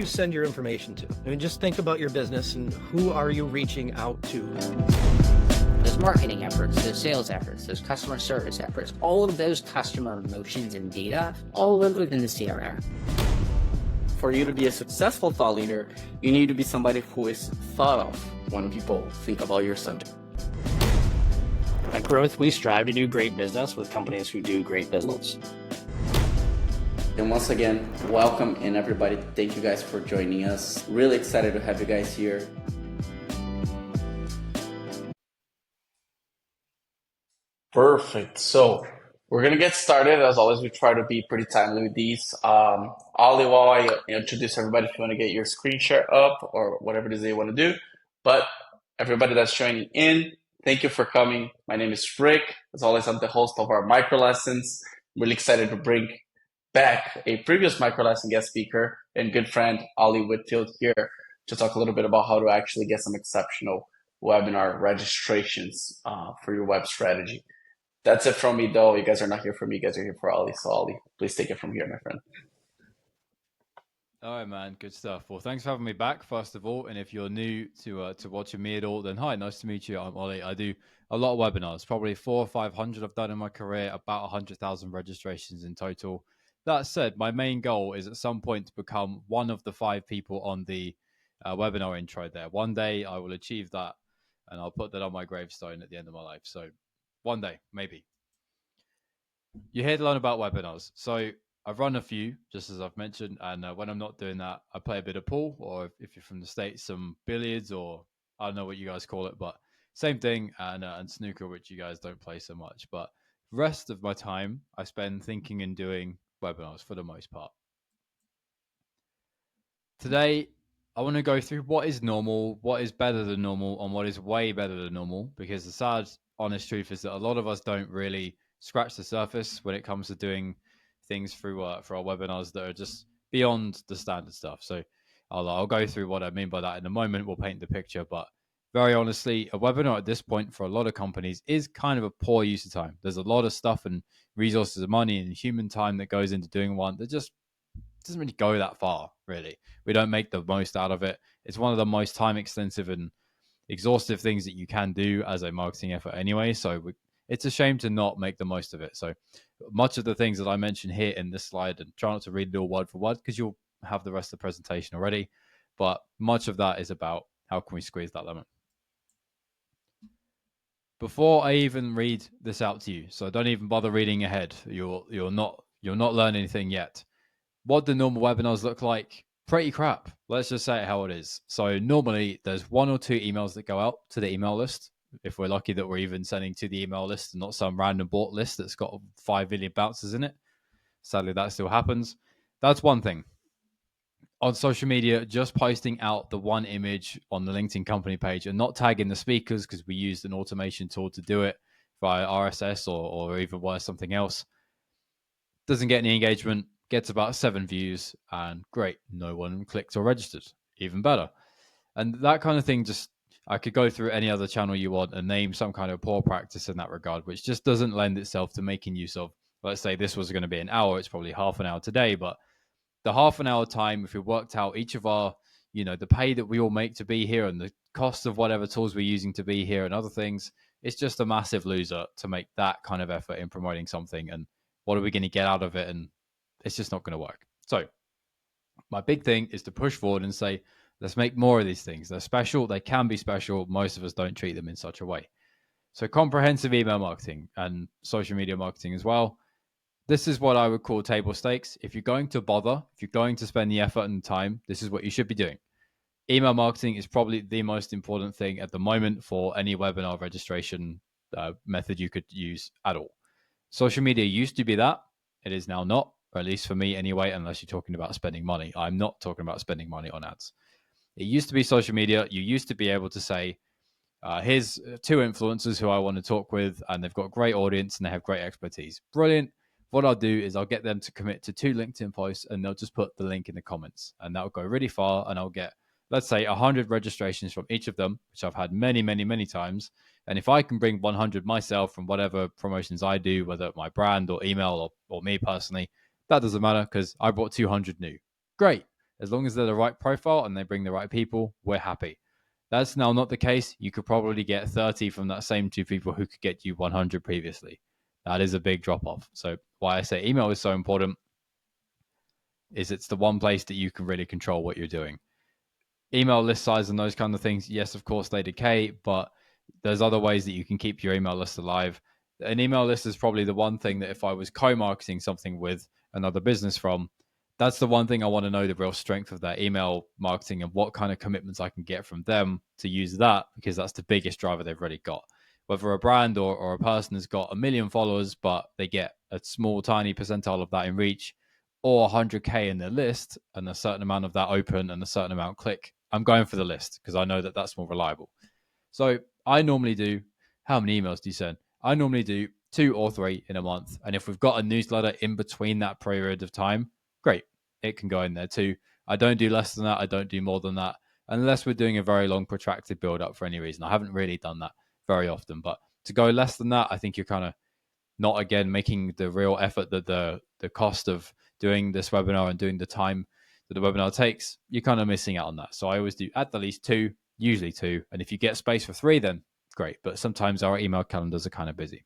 you send your information to? I mean, just think about your business and who are you reaching out to? There's marketing efforts, there's sales efforts, there's customer service efforts. All of those customer emotions and data all live within the CRM. For you to be a successful thought leader, you need to be somebody who is thought of when people think about your subject. At Growth, we strive to do great business with companies who do great business. And once again, welcome, and everybody, thank you guys for joining us. Really excited to have you guys here. Perfect. So we're going to get started. As always, we try to be pretty timely with these. Ollie, while I introduce everybody, if you want to get your screen share up or whatever it is they want to do. But everybody that's joining in, thank you for coming. My name is Rick. As always, I'm the host of our micro lessons. I'm really excited to bring back a previous micro lesson guest speaker and good friend, Ollie Whitfield, here to talk a little bit about how to actually get some exceptional webinar registrations for your web strategy. That's it from me, though. You guys are not here for me. You guys are here for Ollie. So, Ollie, please take it from here, my friend. All right, man. Good stuff. Well, thanks for having me back, first of all. And if you're new to watching me at all, then hi, nice to meet you. I'm Ollie. I do a lot of webinars, probably 400 or 500 I've done in my career, about 100,000 registrations in total. That said, my main goal is at some point to become one of the 5 people on the webinar intro there. One day I will achieve that, and I'll put that on my gravestone at the end of my life. So one day, maybe. You're here to learn about webinars. So I've run a few, just as I've mentioned, and when I'm not doing that, I play a bit of pool, or if you're from the States, some billiards, or I don't know what you guys call it, but same thing, and snooker, which you guys don't play so much. But the rest of my time, I spend thinking and doing webinars for the most part. Today, I want to go through what is normal, what is better than normal, and what is way better than normal, because the sad, honest truth is that a lot of us don't really scratch the surface when it comes to doing things through for our webinars that are just beyond the standard stuff. So I'll go through what I mean by that in a moment. We'll paint the picture, but very honestly, a webinar at this point for a lot of companies is kind of a poor use of time. There's a lot of stuff and resources and money and human time that goes into doing one that just doesn't really go that far, really. We don't make the most out of it. It's one of the most time extensive and exhaustive things that you can do as a marketing effort anyway. So it's a shame to not make the most of it. So much of the things that I mentioned here in this slide, and try not to read it all word for word because you'll have the rest of the presentation already, but much of that is about how can we squeeze that lemon. Before I even read this out to you, so don't even bother reading ahead. You'll not learn anything yet. What do normal webinars look like? Pretty crap. Let's just say it how it is. So normally there's 1 or 2 emails that go out to the email list. If we're lucky that we're even sending to the email list and not some random bot list that's got 5 million bounces in it. Sadly, that still happens. That's one thing. On social media, just posting out the one image on the LinkedIn company page and not tagging the speakers because we used an automation tool to do it via RSS or even worse, something else. Doesn't get any engagement, gets about 7 views, and great, no one clicked or registered. Even better. And that kind of thing, just I could go through any other channel you want and name some kind of poor practice in that regard, which just doesn't lend itself to making use of. Let's say this was going to be an hour, it's probably half an hour today, but the half an hour time, if we worked out each of our, the pay that we all make to be here and the cost of whatever tools we're using to be here and other things, it's just a massive loser to make that kind of effort in promoting something. And what are we going to get out of it? And it's just not going to work. So my big thing is to push forward and say, let's make more of these things. They're special. They can be special. Most of us don't treat them in such a way. So comprehensive email marketing and social media marketing as well. This is what I would call table stakes. If you're going to bother, if you're going to spend the effort and time, this is what you should be doing. Email marketing is probably the most important thing at the moment for any webinar registration method you could use at all. Social media used to be that. It is now not, or at least for me anyway, unless you're talking about spending money. I'm not talking about spending money on ads. It used to be social media. You used to be able to say, here's 2 influencers who I want to talk with, and they've got great audience and they have great expertise. Brilliant. What I'll do is I'll get them to commit to 2 LinkedIn posts, and they'll just put the link in the comments, and that'll go really far, and I'll get, let's say, 100 registrations from each of them, which I've had many, many, many times. And if I can bring 100 myself from whatever promotions I do, whether my brand or email or me personally, that doesn't matter because I brought 200 new. Great. As long as they're the right profile and they bring the right people, we're happy. That's now not the case. You could probably get 30 from that same 2 people who could get you 100 previously. That is a big drop off. So why I say email is so important is it's the one place that you can really control what you're doing. Email list size and those kind of things, yes, of course they decay, but there's other ways that you can keep your email list alive. An email list is probably the one thing that if I was co-marketing something with another business from, that's the one thing I want to know the real strength of that email marketing and what kind of commitments I can get from them to use that, because that's the biggest driver they've already got. Whether a brand or a person has got 1 million followers, but they get a small, tiny percentile of that in reach, or 100K in their list and a certain amount of that open and a certain amount click, I'm going for the list because I know that that's more reliable. So I normally do, how many emails do you send? I normally do 2 or 3 in a month. And if we've got a newsletter in between that period of time, great, it can go in there too. I don't do less than that. I don't do more than that, unless we're doing a very long protracted build up for any reason. I haven't really done that very often, but to go less than that, I think you're kind of not, again, making the real effort that the cost of doing this webinar and doing the time that the webinar takes, you're kind of missing out on that. So I always do at the least 2, usually 2. And if you get space for 3, then great. But sometimes our email calendars are kind of busy.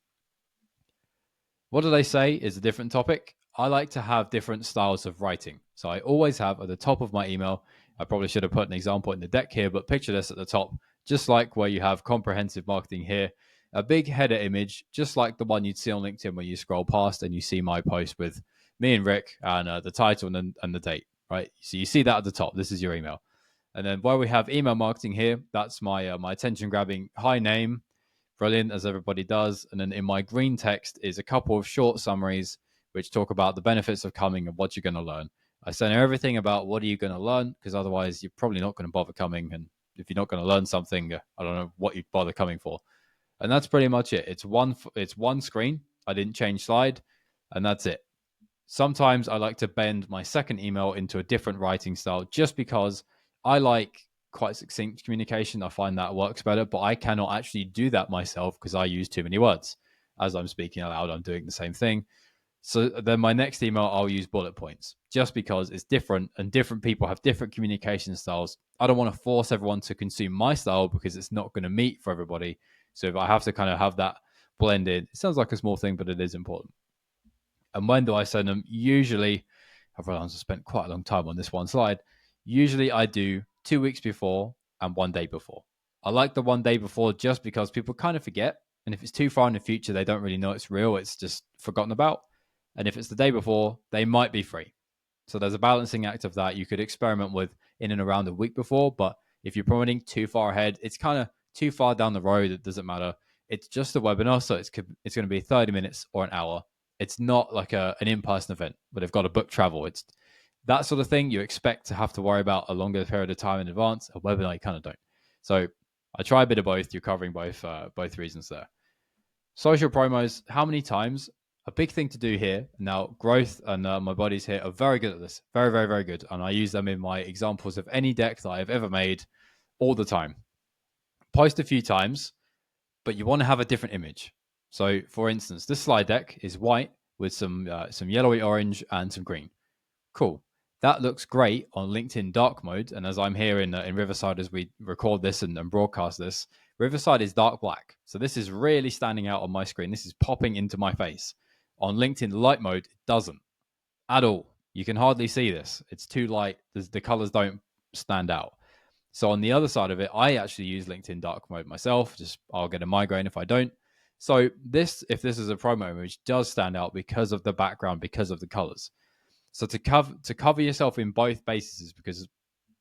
What do they say is a different topic. I like to have different styles of writing. So I always have at the top of my email, I probably should have put an example in the deck here, but picture this at the top, just like where you have comprehensive marketing here, a big header image, just like the one you'd see on LinkedIn when you scroll past and you see my post with me and Rick and the title and the date, right? So you see that at the top. This is your email. And then where we have email marketing here, that's my my attention grabbing hi name, brilliant, as everybody does. And then in my green text is a couple of short summaries which talk about the benefits of coming and what you're going to learn. I center everything about what are you going to learn, because otherwise you're probably not going to bother coming. And if you're not going to learn something, I don't know what you'd bother coming for. And that's pretty much it. It's one screen. I didn't change slide, and that's it. Sometimes I like to bend my second email into a different writing style just because I like quite succinct communication. I find that works better, but I cannot actually do that myself because I use too many words. As I'm speaking aloud, I'm doing the same thing. So then my next email, I'll use bullet points just because it's different and different people have different communication styles. I don't want to force everyone to consume my style because it's not going to meet for everybody. So if I have to kind of have that blended, it sounds like a small thing, but it is important. And when do I send them? Usually, I've realized I spent quite a long time on this one slide. Usually I do 2 weeks before and 1 day before. I like the 1 day before just because people kind of forget. And if it's too far in the future, they don't really know it's real. It's just forgotten about. And if it's the day before, they might be free. So there's a balancing act of that you could experiment with in and around the week before. But if you're promoting too far ahead, it's kind of too far down the road. It doesn't matter. It's just a webinar. So it's going to be 30 minutes or an hour. It's not like an in-person event where they've got to book travel. It's that sort of thing you expect to have to worry about a longer period of time in advance. A webinar, you kind of don't. So I try a bit of both. You're covering both reasons there. Social promos, how many times? A big thing to do here. Now, growth and my buddies here are very good at this. Very, very, very good. And I use them in my examples of any deck that I've ever made all the time. Post a few times, but you want to have a different image. So, for instance, this slide deck is white with some yellowy orange and some green. Cool. That looks great on LinkedIn dark mode. And as I'm here in Riverside as we record this and broadcast this, Riverside is dark black. So this is really standing out on my screen. This is popping into my face. On LinkedIn light mode, it doesn't at all. You can hardly see this. It's too light. The colors don't stand out. So on the other side of it, I actually use LinkedIn dark mode myself. Just I'll get a migraine if I don't. So this, if this is a promo image, does stand out because of the background, because of the colors. So to cover yourself in both bases, because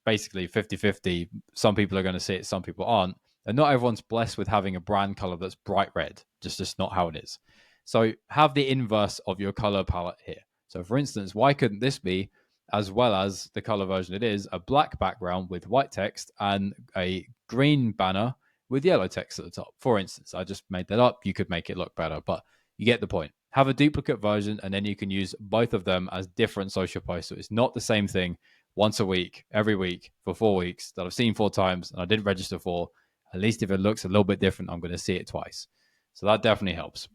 basically 50-50, some people are going to see it, some people aren't. And not everyone's blessed with having a brand color that's bright red. Just not how it is. So have the inverse of your color palette here. So for instance, why couldn't this be, as well as the color version it is, a black background with white text and a green banner with yellow text at the top? For instance, I just made that up. You could make it look better, but you get the point. Have a duplicate version, and then you can use both of them as different social posts. So it's not the same thing once a week, every week, for 4 weeks that I've seen 4 times and I didn't register for. At least if it looks a little bit different, I'm going to see it twice. So that definitely helps.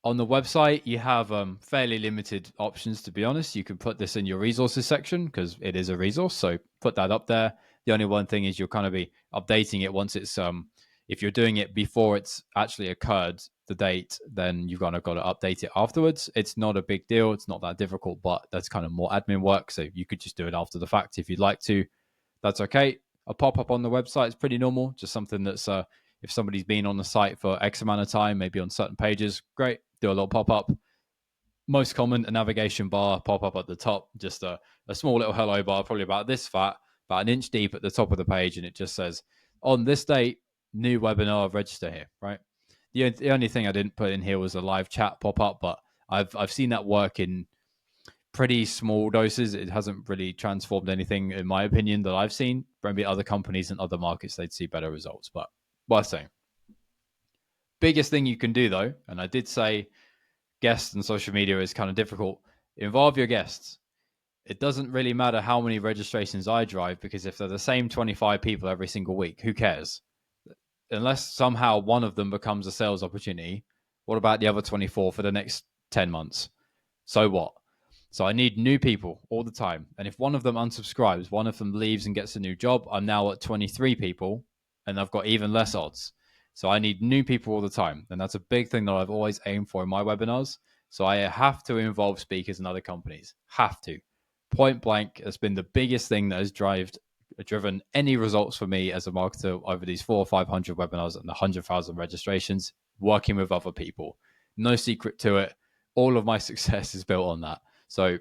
On the website, you have fairly limited options, to be honest. You can put this in your resources section because it is a resource. So put that up there. The only one thing is you'll kind of be updating it once it's, if you're doing it before it's actually occurred, the date, then you've kind of got to update it afterwards. It's not a big deal. It's not that difficult, but that's kind of more admin work. So you could just do it after the fact if you'd like to. That's okay. A pop-up on the website is pretty normal. Just something that's, if somebody's been on the site for X amount of time, maybe on certain pages, great. Do a little pop-up. Most common, a navigation bar pop-up at the top, just a small little hello bar, probably about this fat, about an inch deep at the top of the page, and it just says, on this date, new webinar, register here, right? The only thing I didn't put in here was a live chat pop-up, but I've seen that work in pretty small doses. It hasn't really transformed anything, in my opinion, that I've seen. Maybe other companies and other markets, they'd see better results, but worth saying. Biggest thing you can do, though, and I did say guests and social media is kind of difficult. Involve your guests. It doesn't really matter how many registrations I drive, because if they're the same 25 people every single week, who cares? Unless somehow one of them becomes a sales opportunity, what about the other 24 for the next 10 months? So what? So I need new people all the time. And if one of them unsubscribes, one of them leaves and gets a new job, I'm now at 23 people, and I've got even less odds. So I need new people all the time. And that's a big thing that I've always aimed for in my webinars. So I have to involve speakers and other companies. Have to. Point blank has been the biggest thing that has driven any results for me as a marketer over these 400 or 500 webinars and 100,000 registrations, working with other people. No secret to it. All of my success is built on that. So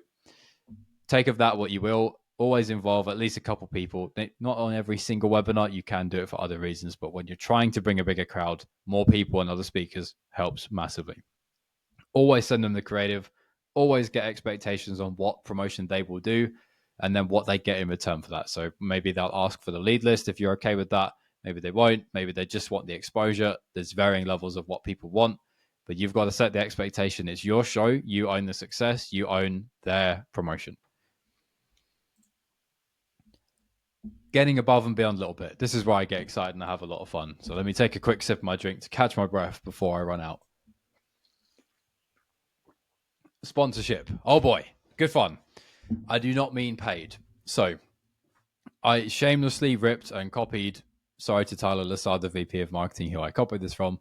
take of that what you will. Always involve at least a couple people. Not on every single webinar. You can do it for other reasons, but when you're trying to bring a bigger crowd, more people and other speakers helps massively. Always send them the creative. Always get expectations on what promotion they will do and then what they get in return for that. So maybe they'll ask for the lead list if you're okay with that. Maybe they won't. Maybe they just want the exposure. There's varying levels of what people want, but you've got to set the expectation. It's your show. You own the success. You own their promotion. Getting above and beyond a little bit. This is where I get excited and I have a lot of fun. So let me take a quick sip of my drink to catch my breath before I run out. Sponsorship. Oh boy, good fun. I do not mean paid. So I shamelessly ripped and copied, sorry to Tyler Lassard, the VP of Marketing, who I copied this from,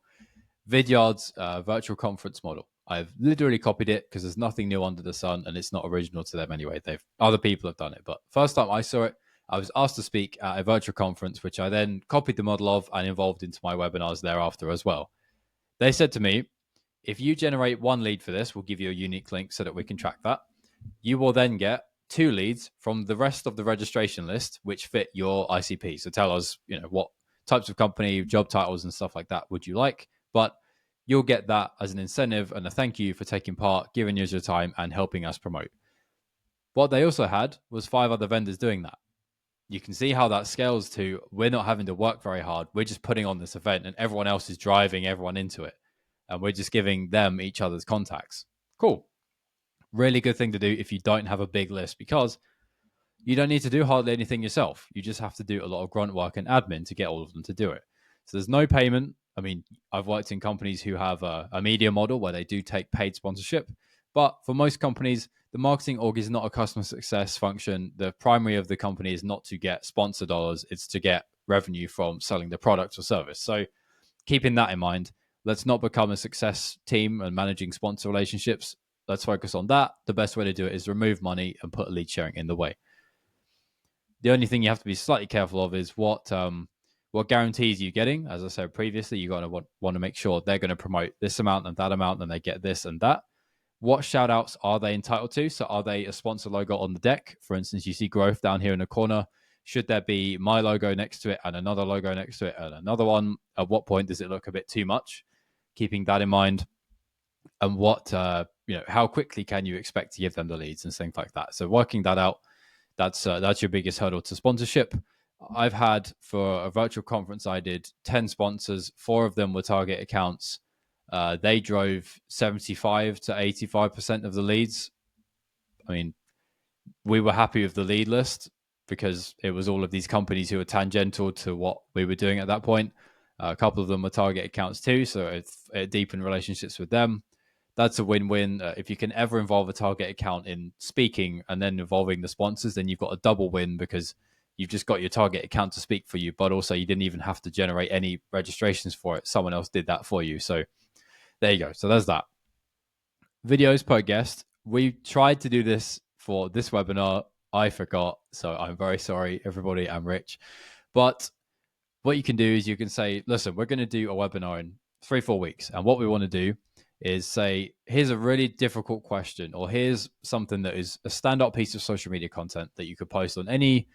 Vidyard's virtual conference model. I've literally copied it because there's nothing new under the sun and it's not original to them anyway. Other people have done it. But first time I saw it, I was asked to speak at a virtual conference, which I then copied the model of and involved into my webinars thereafter as well. They said to me, if you generate one lead for this, we'll give you a unique link so that we can track that. You will then get 2 leads from the rest of the registration list, which fit your ICP. So tell us, what types of company, job titles and stuff like that would you like? But you'll get that as an incentive and a thank you for taking part, giving us your time and helping us promote. What they also had was 5 other vendors doing that. You can see how that scales to, we're not having to work very hard. We're just putting on this event and everyone else is driving everyone into it. And we're just giving them each other's contacts. Cool. Really good thing to do if you don't have a big list, because you don't need to do hardly anything yourself. You just have to do a lot of grunt work and admin to get all of them to do it. So there's no payment. I mean, I've worked in companies who have a media model where they do take paid sponsorship. But for most companies, the marketing org is not a customer success function. The primary of the company is not to get sponsor dollars. It's to get revenue from selling the product or service. So keeping that in mind, let's not become a success team and managing sponsor relationships. Let's focus on that. The best way to do it is remove money and put lead sharing in the way. The only thing you have to be slightly careful of is what guarantees you're getting. As I said previously, you're going to want to make sure they're going to promote this amount and that amount and they get this and that. What shout outs are they entitled to? So are they a sponsor logo on the deck? For instance, you see growth down here in the corner. Should there be my logo next to it and another logo next to it and another one? At what point does it look a bit too much? Keeping that in mind. And what, how quickly can you expect to give them the leads and things like that? So working that out, that's your biggest hurdle to sponsorship. I've had, for a virtual conference I did, 10 sponsors. 4 of them were target accounts. They drove 75 to 85% of the leads. I mean, we were happy with the lead list because it was all of these companies who were tangential to what we were doing at that point. A couple of them were target accounts too, so it deepened relationships with them. that's a win-win. If you can ever involve a target account in speaking and then involving the sponsors, then you've got a double win, because you've just got your target account to speak for you, but also you didn't even have to generate any registrations for it. Someone else did that for you. So there you go. So there's that. Videos per guest. We tried to do this for this webinar. I forgot. So I'm very sorry, everybody. I'm Rich. But what you can do is you can say, listen, we're going to do a webinar in 3-4 weeks. And what we want to do is say, here's a really difficult question, or here's something that is a standout piece of social media content that you could post on any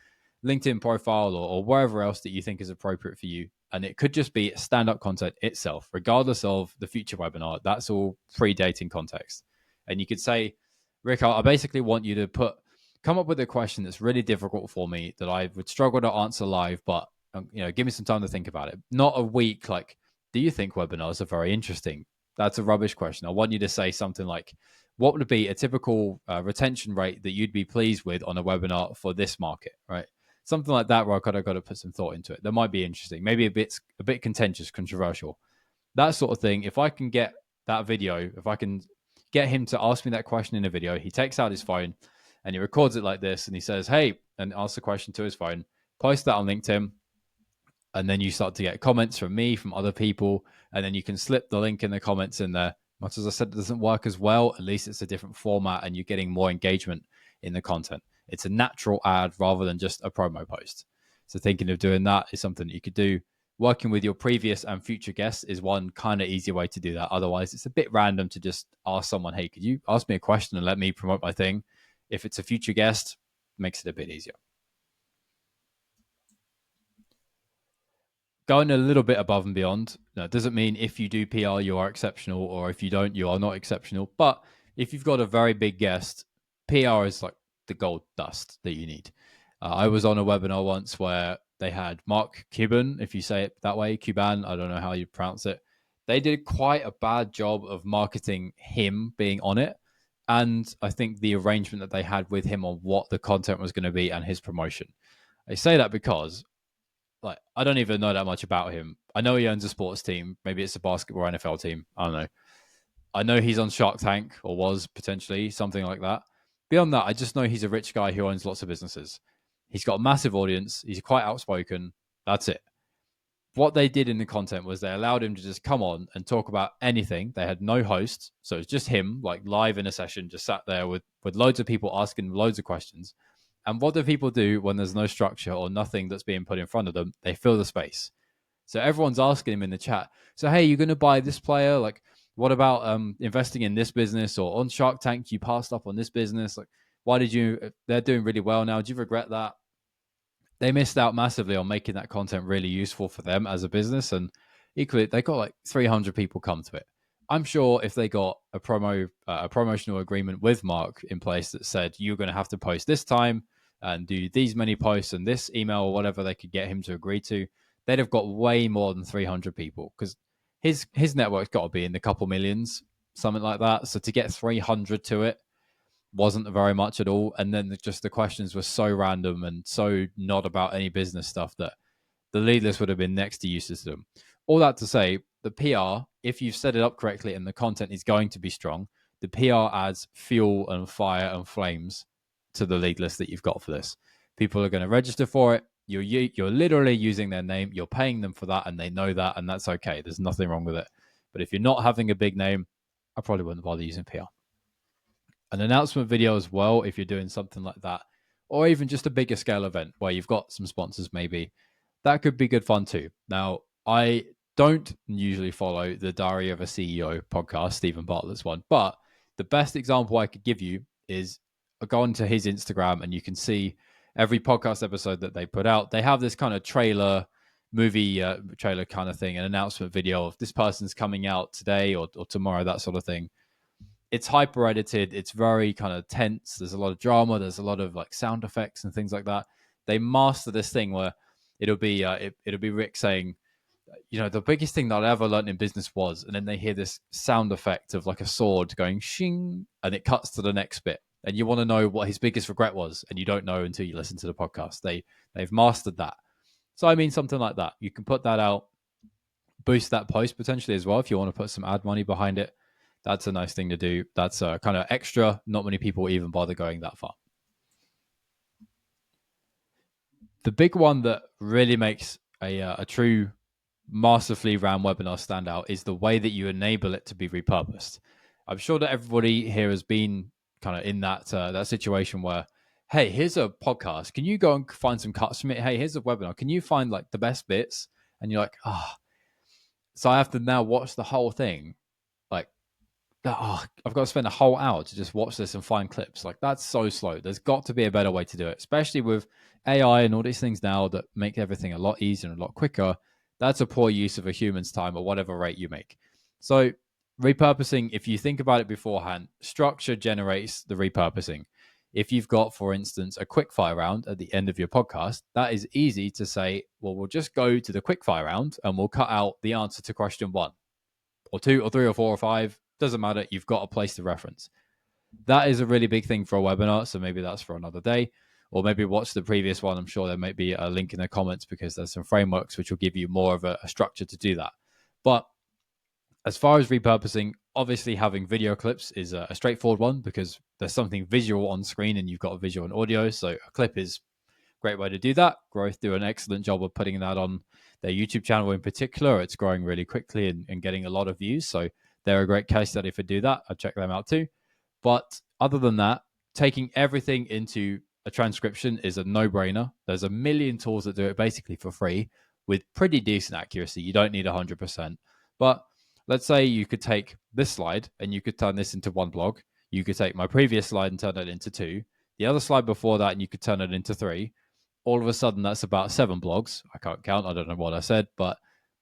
LinkedIn profile or wherever else that you think is appropriate for you. And it could just be stand-up content itself, regardless of the future webinar. That's all predating context. And you could say, Rick, I basically want you to come up with a question that's really difficult for me that I would struggle to answer live, but give me some time to think about it. Not a week like, do you think webinars are very interesting? That's a rubbish question. I want you to say something like, what would be a typical retention rate that you'd be pleased with on a webinar for this market, right? Something like that, where I kind of got to put some thought into it. That might be interesting, maybe a bit contentious, controversial, that sort of thing. If I can get that video, if I can get him to ask me that question in a video, he takes out his phone and he records it like this, and he says, hey, and asks the question to his phone, post that on LinkedIn, and then you start to get comments from me, from other people, and then you can slip the link in the comments in there. Much as I said, it doesn't work as well, at least it's a different format and you're getting more engagement in the content. It's a natural ad rather than just a promo post. So thinking of doing that is something that you could do. Working with your previous and future guests is one kind of easier way to do that. Otherwise, it's a bit random to just ask someone, hey, could you ask me a question and let me promote my thing? If it's a future guest, it makes it a bit easier. Going a little bit above and beyond. Now, it doesn't mean if you do PR, you are exceptional, or if you don't, you are not exceptional. But if you've got a very big guest, PR is like the gold dust that you need. I was on a webinar once where they had Mark Cuban, if you say it that way, Cuban, I don't know how you pronounce it. They did quite a bad job of marketing him being on it. And I think the arrangement that they had with him on what the content was going to be and his promotion. I say that because I don't even know that much about him. I know he owns a sports team. Maybe it's a basketball NFL team. I don't know. I know he's on Shark Tank, or was potentially, something like that. Beyond that, I just know he's a rich guy who owns lots of businesses. He's got a massive audience. He's quite outspoken. That's it. What they did in the content was they allowed him to just come on and talk about anything. They had no host. So it's just him, like live in a session, just sat there with loads of people asking loads of questions. And what do people do when there's no structure or nothing that's being put in front of them? They fill the space. So everyone's asking him in the chat, so, hey, you're going to buy this player? Like, what about investing in this business? Or on Shark Tank, you passed up on this business. Like, why did you? They're doing really well now. Do you regret that? They missed out massively on making that content really useful for them as a business. And equally, they got like 300 people come to it. I'm sure if they got a promotional agreement with Mark in place that said you're going to have to post this time and do these many posts and this email or whatever they could get him to agree to, they'd have got way more than 300 people, because his network's got to be in the couple millions, something like that. So to get 300 to it wasn't very much at all. And then just the questions were so random and so not about any business stuff that the lead list would have been next to useless to them. All that to say, the PR, if you've set it up correctly and the content is going to be strong, the PR adds fuel and fire and flames to the lead list that you've got for this. People are going to register for it. You're literally using their name. You're paying them for that, and they know that, and that's okay. There's nothing wrong with it. But if you're not having a big name, I probably wouldn't bother using PR. An announcement video as well, if you're doing something like that, or even just a bigger scale event where you've got some sponsors maybe, that could be good fun too. Now, I don't usually follow the Diary of a CEO podcast, Stephen Bartlett's one, but the best example I could give you is go onto his Instagram and you can see every podcast episode that they put out. They have this kind of movie trailer kind of thing, an announcement video of this person's coming out today or tomorrow, that sort of thing. It's hyper edited. It's very kind of tense. There's a lot of drama. There's a lot of like sound effects and things like that. They master this thing where it'll be Rick saying, the biggest thing that I ever learned in business was, and then they hear this sound effect of like a sword going shing, and it cuts to the next bit. And you want to know what his biggest regret was, and you don't know until you listen to the podcast. They've mastered that. So I mean, something like that. You can put that out, boost that post potentially as well if you want to put some ad money behind it. That's a nice thing to do. That's kind of extra. Not many people even bother going that far. The big one that really makes a true masterfully ran webinar stand out is the way that you enable it to be repurposed. I'm sure that everybody here has been kind of in that situation where, hey, here's a podcast. Can you go and find some cuts from it? Hey, here's a webinar. Can you find like the best bits? And you're like, so I have to now watch the whole thing. Like, I've got to spend a whole hour to just watch this and find clips. Like, that's so slow. There's got to be a better way to do it, especially with AI and all these things now that make everything a lot easier and a lot quicker. That's a poor use of a human's time at whatever rate you make. So repurposing, if you think about it beforehand, structure generates the repurposing. If you've got, for instance, a quickfire round at the end of your podcast, that is easy to say, well, we'll just go to the quickfire round and we'll cut out the answer to question 1 or 2 or 3 or 4 or 5. Doesn't matter. You've got a place to reference. That is a really big thing for a webinar. So maybe that's for another day, or maybe watch the previous one. I'm sure there might be a link in the comments because there's some frameworks which will give you more of a structure to do that. But as far as repurposing, obviously having video clips is a straightforward one because there's something visual on screen and you've got a visual and audio. So a clip is a great way to do that. Growth do an excellent job of putting that on their YouTube channel in particular. It's growing really quickly and getting a lot of views. So they're a great case study for do that. I'd check them out too. But other than that, taking everything into a transcription is a no-brainer. There's a million tools that do it basically for free with pretty decent accuracy. You don't need 100%. But let's say you could take this slide and you could turn this into one blog. You could take my previous slide and turn it into 2. The other slide before that, and you could turn it into 3. All of a sudden, that's about 7 blogs. I can't count. I don't know what I said, but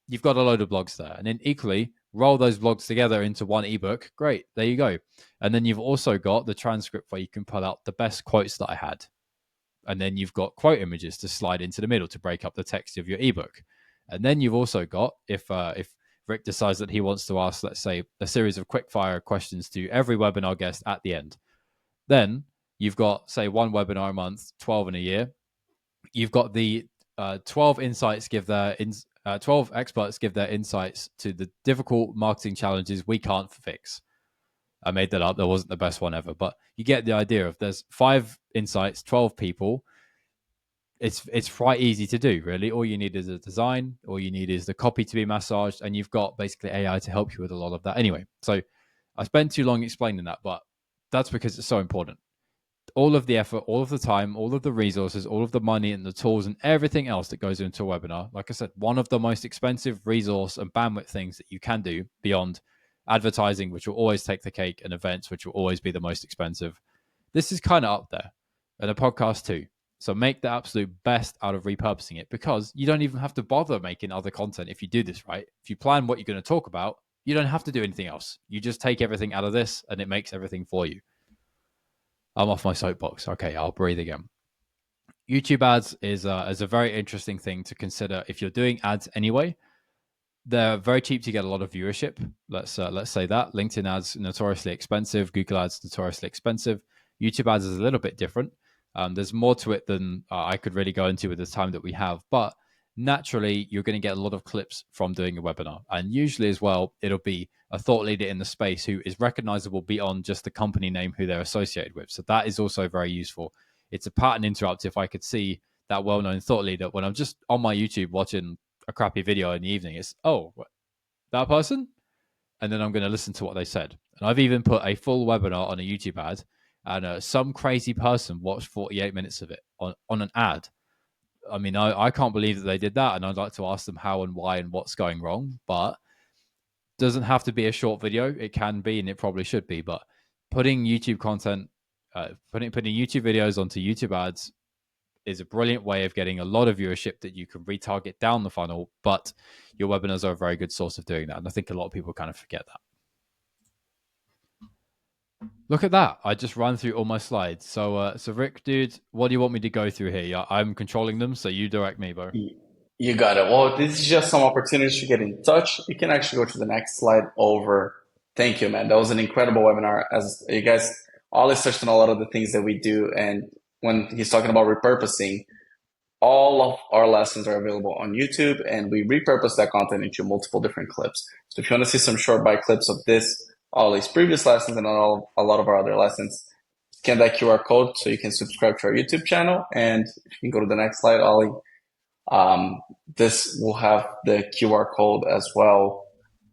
you've got a load of blogs there. And then equally, roll those blogs together into one ebook. Great. There you go. And then you've also got the transcript where you can pull out the best quotes that I had. And then you've got quote images to slide into the middle to break up the text of your ebook. And then you've also got, if Rick decides that he wants to ask, let's say, a series of quickfire questions to every webinar guest at the end, then you've got, say, 1 webinar a month, 12 in a year. You've got the 12 insights 12 experts give their insights to the difficult marketing challenges we can't fix. I made that up. That wasn't the best one ever, but you get the idea of there's 5 insights, 12 people. It's quite easy to do, really. All you need is a design. All you need is the copy to be massaged, and you've got basically AI to help you with a lot of that anyway. So I spent too long explaining that, but that's because it's so important. All of the effort, all of the time, all of the resources, all of the money and the tools and everything else that goes into a webinar. Like I said, one of the most expensive resource and bandwidth things that you can do beyond advertising, which will always take the cake, and events, which will always be the most expensive. This is kind of up there, and a podcast too. So make the absolute best out of repurposing it, because you don't even have to bother making other content if you do this right. If you plan what you're going to talk about, you don't have to do anything else. You just take everything out of this and it makes everything for you. I'm off my soapbox. Okay, I'll breathe again. YouTube ads is a very interesting thing to consider if you're doing ads anyway. They're very cheap to get a lot of viewership. Let's say that. LinkedIn ads notoriously expensive. Google ads notoriously expensive. YouTube ads is a little bit different. There's more to it than I could really go into with the time that we have. But naturally, you're going to get a lot of clips from doing a webinar. And usually as well, it'll be a thought leader in the space who is recognizable beyond just the company name who they're associated with. So that is also very useful. It's a pattern interrupt if I could see that well-known thought leader when I'm just on my YouTube watching a crappy video in the evening. It's, oh, that person? And then I'm going to listen to what they said. And I've even put a full webinar on a YouTube ad, and some crazy person watched 48 minutes of it on an ad. I mean, I can't believe that they did that, and I'd like to ask them how and why and what's going wrong. But it doesn't have to be a short video. It can be, and it probably should be. But putting YouTube content, putting YouTube videos onto YouTube ads is a brilliant way of getting a lot of viewership that you can retarget down the funnel. But your webinars are a very good source of doing that, and I think a lot of people kind of forget that. Look at that. I just ran through all my slides. So Rick, dude, what do you want me to go through here? Yeah, I'm controlling them, so you direct me, bro. You got it. Well, this is just some opportunities to get in touch. You can actually go to the next slide over. Thank you, man. That was an incredible webinar. As you guys, Ollie touched on a lot of the things that we do. And when he's talking about repurposing, all of our lessons are available on YouTube, and we repurpose that content into multiple different clips. So if you want to see some short bite clips of this, Ollie's previous lessons and a lot of our other lessons, scan that QR code so you can subscribe to our YouTube channel. And if you can go to the next slide, Ollie, this will have the QR code as well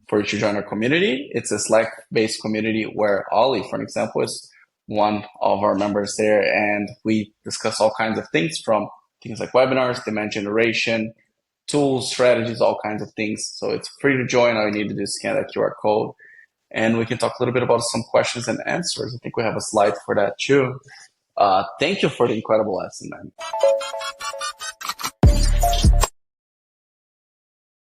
for you to join our community. It's a Slack-based community where Ollie, for example, is one of our members there, and we discuss all kinds of things from things like webinars, demand generation, tools, strategies, all kinds of things. So it's free to join. All you need to do is scan that QR code, and we can talk a little bit about some questions and answers. I think we have a slide for that too. Thank you for the incredible lesson, man.